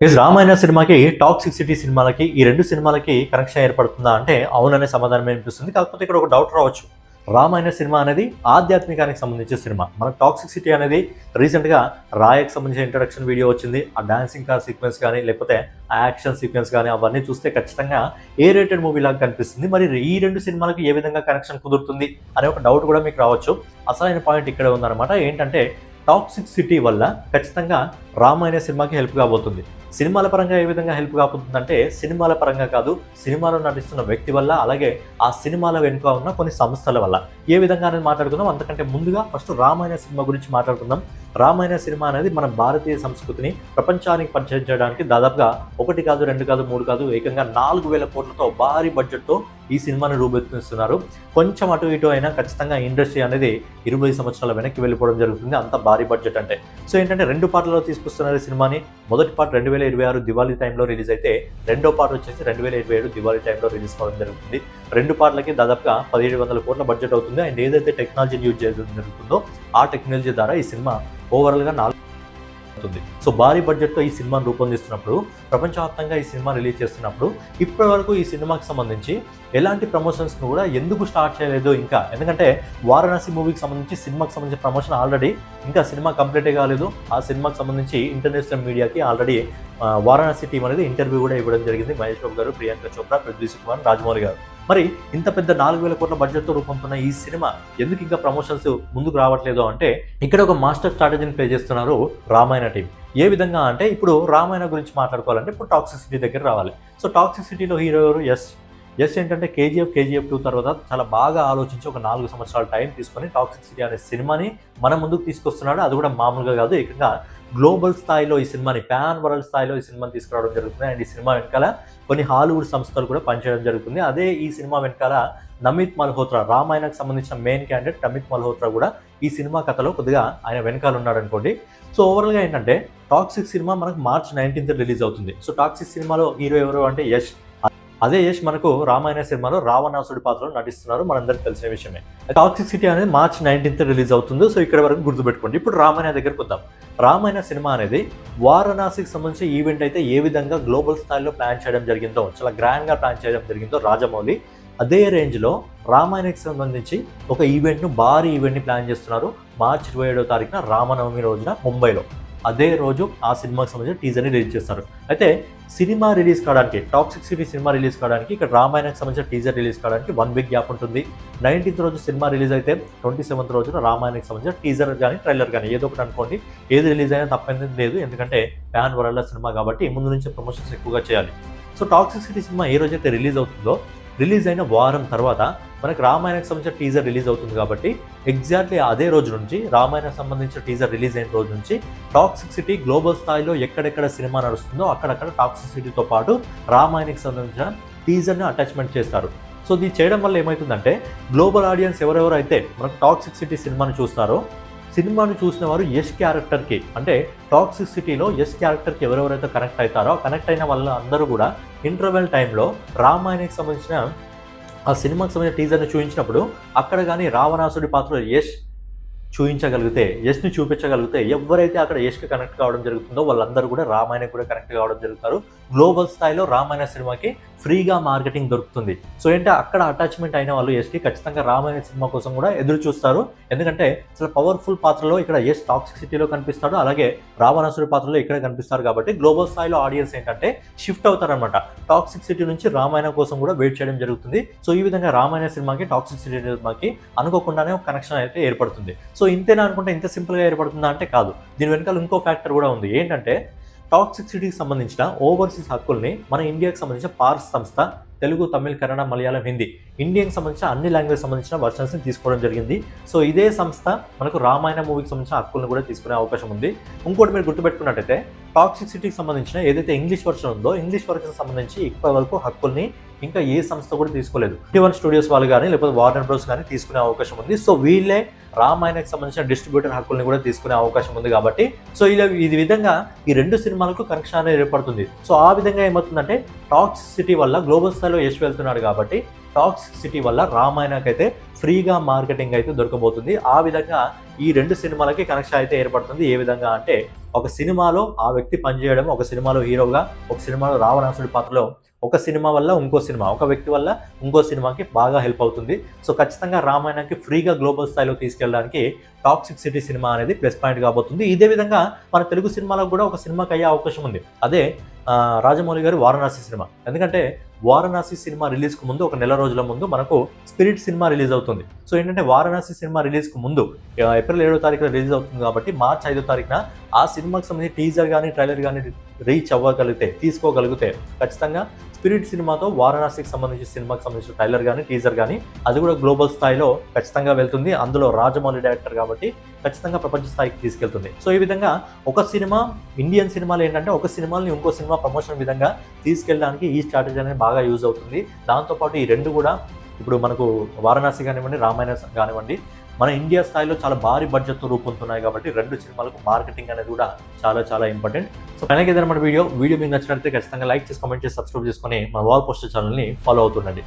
రామాయణ సినిమాకి toxic city సినిమాలకి ఈ రెండు సినిమాలకి కనెక్షన్ ఏర్పడుతుందా అంటే అవుననే సమాధానం అనిపిస్తుంది. కాకపోతే ఇక్కడ ఒక డౌట్ రావచ్చు. రామాయణ సినిమా అనేది ఆధ్యాత్మికానికి సంబంధించిన సినిమా. మన టాక్సిక్ సిటీ అనేది రీసెంట్గా రాయకి సంబంధించిన ఇంట్రడక్షన్ వీడియో వచ్చింది. ఆ డాన్సింగ్ కార్ సీక్వెన్స్ కానీ లేకపోతే ఆ యాక్షన్ సీక్వెన్స్ కానీ అవన్నీ చూస్తే ఖచ్చితంగా ఏ రేటెడ్ మూవీ లాగా కనిపిస్తుంది. మరి ఈ రెండు సినిమాలకు ఏ విధంగా కనెక్షన్ కుదురుతుంది అనే ఒక డౌట్ కూడా మీకు రావచ్చు. అసలైన పాయింట్ ఇక్కడే ఉందన్నమాట. ఏంటంటే టాక్సిక్ సిటీ వల్ల ఖచ్చితంగా రామాయణ సినిమాకి హెల్ప్ కాబోతుంది. సినిమాల పరంగా ఏ విధంగా హెల్ప్ కాబోతుందంటే సినిమాల పరంగా కాదు, సినిమాలో నటిస్తున్న వ్యక్తి వల్ల, అలాగే ఆ సినిమాల వెనుక ఉన్న కొన్ని సంస్థల వల్ల ఏ విధంగా అనేది మాట్లాడుకుందాం. అంతకంటే ముందుగా ఫస్ట్ రామాయణ సినిమా గురించి మాట్లాడుకుందాం. రామాయణ సినిమా అనేది మన భారతీయ సంస్కృతిని ప్రపంచానికి పరిచయం చేయడానికి దాదాపుగా 1 కాదు, 2 కాదు, 3 కాదు, ఏకంగా 4,000 కోట్లతో భారీ బడ్జెట్తో ఈ సినిమాను రూపొందిస్తున్నారు. కొంచెం అటు ఇటు అయినా ఖచ్చితంగా ఇండస్ట్రీ అనేది 20 సంవత్సరాల వెనక్కి వెళ్ళిపోవడం జరుగుతుంది. అంత భారీ బడ్జెట్ అంటే. సో ఏంటంటే 2 పార్ట్లలో తీసుకొస్తున్నారు ఈ సినిమాని. మొదటి పార్ట్ 2026 దివాళీ టైంలో రిలీజ్ అయితే, రెండో పార్ట్ వచ్చేసి 2027 దివాళీ టైంలో రిలీజ్ కావడం జరుగుతుంది. 2 పార్ట్లకి దాదాపుగా 1700 కోట్ల బడ్జెట్ అవుతుంది. అండ్ ఏదైతే టెక్నాలజీని యూజ్ చేయడం జరుగుతుందో ఆ టెక్నాలజీ ద్వారా ఈ సినిమా ఓవరాల్గా 4 అవుతుంది. సో భారీ బడ్జెట్తో ఈ సినిమాను రూపొందిస్తున్నప్పుడు, ప్రపంచవ్యాప్తంగా ఈ సినిమా రిలీజ్ చేస్తున్నప్పుడు ఇప్పటి వరకు ఈ సినిమాకి సంబంధించి ఎలాంటి ప్రమోషన్స్ను కూడా ఎందుకు స్టార్ట్ చేయలేదు ఇంకా? ఎందుకంటే వారణాసి మూవీకి సంబంధించి సినిమాకి సంబంధించిన ప్రమోషన్ ఆల్రెడీ ఇంకా సినిమా కంప్లీటే కాలేదు. ఆ సినిమాకి సంబంధించి ఇంటర్నేషనల్ మీడియాకి ఆల్రెడీ వారణాసి టీం అనేది ఇంటర్వ్యూ కూడా ఇవ్వడం జరిగింది. మహేష్ బాబు గారు, ప్రియాంక చోప్రా, ప్రొడ్యూసర్ కుమార్, రాజమౌళి గారు. మరి ఇంత పెద్ద 4,000 కోట్ల బడ్జెట్తో రూపొందుతున్న ఈ సినిమా ఎందుకు ఇంకా ప్రమోషన్స్ ముందుకు రావట్లేదు అంటే ఇక్కడ ఒక మాస్టర్ స్ట్రాటజీని ప్లే చేస్తున్నారు రామాయణ టీం. ఏ విధంగా అంటే ఇప్పుడు రామాయణ గురించి మాట్లాడుకోవాలంటే ఇప్పుడు టాక్సిక్ సిటీ దగ్గర రావాలి. సో టాక్సిక్ సిటీలో హీరో ఎవరు? ఎస్ ఏంటంటే కేజీఎఫ్ 2 తర్వాత చాలా బాగా ఆలోచించి ఒక 4 సంవత్సరాల టైం తీసుకొని టాక్సిక్ సిటీ అనే సినిమాని మన ముందుకు తీసుకొస్తున్నాడు. అది కూడా మామూలుగా కాదు, ఏకంగా గ్లోబల్ స్థాయిలో ఈ సినిమాని, పాన్ వరల్డ్ స్థాయిలో ఈ సినిమాని తీసుకురావడం జరుగుతుంది. అండ్ ఈ సినిమా వెనకాల కొన్ని హాలీవుడ్ సంస్థలు కూడా పనిచేయడం జరుగుతుంది. అదే ఈ సినిమా వెనకాల నమిత్ మల్హోత్రా, రామాయణకు సంబంధించిన మెయిన్ క్యాండిడేట్ నమిత్ మల్హోత్రా కూడా ఈ సినిమా కథలో కొద్దిగా ఆయన వెనకాల ఉన్నాడు అనుకోండి. సో ఓవరాల్గా ఏంటంటే టాక్సిక్ సినిమా మనకు March 19th రిలీజ్ అవుతుంది. సో టాక్సిక్ సినిమాలో హీరో ఎవరు అంటే యష్. అదే యష్ మనకు రామాయణ సినిమాలో రావణాసుడి పాత్రలో నటిస్తున్నారు, మనందరికీ తెలిసిన విషయమే. టాక్సిక్ సిటీ అనేది March 19th రిలీజ్ అవుతుంది. సో ఇక్కడ వరకు గుర్తుపెట్టుకోండి. ఇప్పుడు రామాయణ దగ్గరకు వద్దాం. రామాయణ సినిమా అనేది వారణాసికి సంబంధించి ఈవెంట్ అయితే ఏ విధంగా గ్లోబల్ స్థాయిలో ప్లాన్ చేయడం జరిగిందో, చాలా గ్రాండ్గా ప్లాన్ చేయడం జరిగిందో రాజమౌళి, అదే రేంజ్లో రామాయణకి సంబంధించి ఒక ఈవెంట్ను, భారీ ఈవెంట్ని ప్లాన్ చేస్తున్నారు. March 27వ తారీఖున రామనవమి రోజున ముంబైలో. అదే రోజు ఆ సినిమాకి సంబంధించిన టీజర్ని రిలీజ్ చేస్తారు. అయితే సినిమా రిలీజ్ కావడానికి, టాక్సిక్ సిటీ సినిమా రిలీజ్ కావడానికి, ఇక్కడ రామాయణకు సంబంధించిన టీజర్ రిలీజ్ కావడానికి 1 వీక్ గ్యాప్ ఉంటుంది. 19th రోజు సినిమా రిలీజ్ అయితే 27th రోజున రామాయణకి సంబంధించిన టీజర్ కానీ ట్రైలర్ కానీ ఏదో ఒకటి అనుకోండి. ఏది రిలీజ్ అయినా తప్పేది లేదు, ఎందుకంటే ప్యాన్ వరల్డ్ సినిమా కాబట్టి ముందు నుంచి ప్రమోషన్స్ ఎక్కువగా చేయాలి. సో టాక్సిక్ సిటీ సినిమా ఏ రోజైతే రిలీజ్ అవుతుందో, రిలీజ్ అయిన వారం తర్వాత మనకు రామాయణకు సంబంధించిన టీజర్ రిలీజ్ అవుతుంది కాబట్టి ఎగ్జాక్ట్లీ అదే రోజు నుంచి, రామాయణకు సంబంధించిన టీజర్ రిలీజ్ అయిన రోజు నుంచి టాక్సిక్ సిటీ గ్లోబల్ స్థాయిలో ఎక్కడెక్కడ సినిమా నడుస్తుందో అక్కడక్కడ టాక్సిక్ సిటీతో పాటు రామాయణకి సంబంధించిన టీజర్ని అటాచ్మెంట్ చేస్తారు. సో ఇది చేయడం వల్ల ఏమవుతుందంటే గ్లోబల్ ఆడియన్స్ ఎవరెవరైతే మనకు టాక్సిక్ సిటీ సినిమాని చూస్తారో, సినిమాను చూసిన వారు యష్ క్యారెక్టర్కి, అంటే టాక్సిక్ సిటీలో యష్ క్యారెక్టర్కి ఎవరెవరైతే కనెక్ట్ అవుతారో, కనెక్ట్ అయిన వాళ్ళ అందరూ కూడా ఇంటర్వెల్ టైంలో రామాయణకి సంబంధించిన ఆ సినిమాకి సంబంధించిన టీజర్ని చూపించినప్పుడు అక్కడ కానీ రావణాసుడి పాత్రలో యష్ని చూపించగలిగితే ఎవరైతే అక్కడ యష్కి కనెక్ట్ కావడం జరుగుతుందో వాళ్ళందరూ కూడా రామాయణకి కూడా కనెక్ట్ కావడం జరుగుతారు. గ్లోబల్ స్థాయిలో రామాయణ సినిమాకి ఫ్రీగా మార్కెటింగ్ దొరుకుతుంది. సో ఏంటంటే అక్కడ అటాచ్మెంట్ అయిన వాళ్ళు యష్కి ఖచ్చితంగా రామాయణ సినిమా కోసం కూడా ఎదురు చూస్తారు. ఎందుకంటే చాలా పవర్ఫుల్ పాత్రలో ఇక్కడ యష్ టాక్సిక్ సిటీలో కనిపిస్తాడు, అలాగే రావణాసుడి పాత్రలో ఇక్కడ కనిపిస్తారు. కాబట్టి గ్లోబల్ స్థాయిలో ఆడియన్స్ ఏంటంటే షిఫ్ట్ అవుతారనమాట. టాక్సిక్ సిటీ నుంచి రామాయణ కోసం కూడా వెయిట్ చేయడం జరుగుతుంది. సో ఈ విధంగా రామాయణ సినిమాకి టాక్సిక్ సిటీ సినిమాకి అనుకోకుండానే ఒక కనెక్షన్ అయితే ఏర్పడుతుంది. సో ఇంతేనా అనుకుంటే ఇంత సింపుల్గా ఏర్పడుతుందా అంటే కాదు. దీని వెనకాల ఇంకో ఫ్యాక్టర్ కూడా ఉంది. ఏంటంటే టాక్సిక్ సిటీకి సంబంధించిన ఓవర్సీస్ హక్కుల్ని మన ఇండియాకి సంబంధించిన పార్స్ సంస్థ తెలుగు, తమిళ్, కన్నడ, మలయాళం, హిందీ, ఇండియాకి సంబంధించిన అన్ని లాంగ్వేజ్ సంబంధించిన వర్షన్స్ని తీసుకోవడం జరిగింది. సో ఇదే సంస్థ మనకు రామాయణ మూవీకి సంబంధించిన హక్కులను కూడా తీసుకునే అవకాశం ఉంది. ఇంకోటి మీరు గుర్తుపెట్టుకున్నట్టయితే టాక్సిక్ సిటీకి సంబంధించిన ఏదైతే ఇంగ్లీష్ వర్షన్ ఉందో, ఇంగ్లీష్ వర్షన్ సంబంధించి ఇప్పటి వరకు హక్కుల్ని ఇంకా ఏ సంస్థ కూడా తీసుకోలేదు. 21 స్టూడియోస్ వాళ్ళు కానీ లేకపోతే వార్నర్ బ్రోస్ కానీ తీసుకునే అవకాశం ఉంది. సో వీళ్ళే రామాయణకి సంబంధించిన డిస్ట్రిబ్యూటర్ హక్కుల్ని కూడా తీసుకునే అవకాశం ఉంది. కాబట్టి సో ఇలా ఈ విధంగా ఈ రెండు సినిమాలకు కనెక్షన్ అనేది ఏర్పడుతుంది. సో ఆ విధంగా ఏమవుతుందంటే టాక్సిక్ సిటీ వల్ల గ్లోబల్ స్థాయిలో యష్ వెళ్తున్నాడు కాబట్టి టాక్సిసిటీ వల్ల రామాయణకి అయితే ఫ్రీగా మార్కెటింగ్ అయితే దొరకబోతుంది. ఆ విధంగా ఈ 2 సినిమాలకి కనెక్షన్ అయితే ఏర్పడుతుంది. ఏ విధంగా అంటే ఒక సినిమాలో ఆ వ్యక్తి పనిచేయడం, ఒక సినిమాలో హీరోగా, ఒక సినిమాలో రావణాసుడి పాత్రలో, ఒక సినిమా వల్ల ఇంకో సినిమా, ఒక వ్యక్తి వల్ల ఇంకో సినిమాకి బాగా హెల్ప్ అవుతుంది. సో ఖచ్చితంగా రామాయణానికి ఫ్రీగా గ్లోబల్ స్థాయిలో తీసుకెళ్ళడానికి టాక్సిక్ సిటీ సినిమా అనేది ప్లస్ పాయింట్ కాబోతుంది. ఇదే విధంగా మన తెలుగు సినిమాలకు కూడా ఒక సినిమాకి అయ్యే అవకాశం ఉంది. అదే రాజమౌళి గారి వారణాసి సినిమా. ఎందుకంటే వారణాసి సినిమా రిలీజ్కు ముందు ఒక నెల రోజుల ముందు మనకు స్పిరిట్ సినిమా రిలీజ్ అవుతుంది. సో ఏంటంటే వారణాసి సినిమా రిలీజ్కు ముందు ఏప్రిల్ 7వ తారీఖున రిలీజ్ అవుతుంది కాబట్టి మార్చి 5వ తారీఖున ఆ సినిమాకి సంబంధించి టీజర్ కానీ ట్రైలర్ కానీ రీచ్ అవ్వగలిగితే, తీసుకోగలిగితే ఖచ్చితంగా స్పిరిట్ సినిమాతో వారణాసికి సంబంధించిన సినిమాకి సంబంధించిన ట్రైలర్ కానీ టీజర్ కానీ అది కూడా గ్లోబల్ స్థాయిలో ఖచ్చితంగా వెళ్తుంది. అందులో రాజమౌళి డైరెక్టర్ కాబట్టి ఖచ్చితంగా ప్రపంచ స్థాయికి తీసుకెళ్తుంది. సో ఈ విధంగా ఒక సినిమా, ఇండియన్ సినిమాలు ఏంటంటే ఒక సినిమాని ఇంకో సినిమా ప్రమోషన్ విధంగా తీసుకెళ్ళడానికి ఈ స్ట్రాటజీ అనేది బాగా యూజ్ అవుతుంది. దాంతోపాటు ఈ 2 కూడా ఇప్పుడు మనకు వారణాసి కానివ్వండి, రామాయణ కానివ్వండి, మన ఇండియా స్థాయిలో చాలా భారీ బడ్జెట్తో రూపొందుతున్నాయి కాబట్టి 2 సినిమాలకు మార్కెటింగ్ అనేది కూడా చాలా ఇంపార్టెంట్. సో పైన ఏదైనా మన వీడియో మీకు నచ్చినట్లయితే ఖచ్చితంగా లైక్ చేసి, కామెంట్ చేసి, సబ్స్క్రైబ్ చేసుకొని మన వాల్ పోస్టర్ ఛానల్ని ఫాలో అవుతుండండి.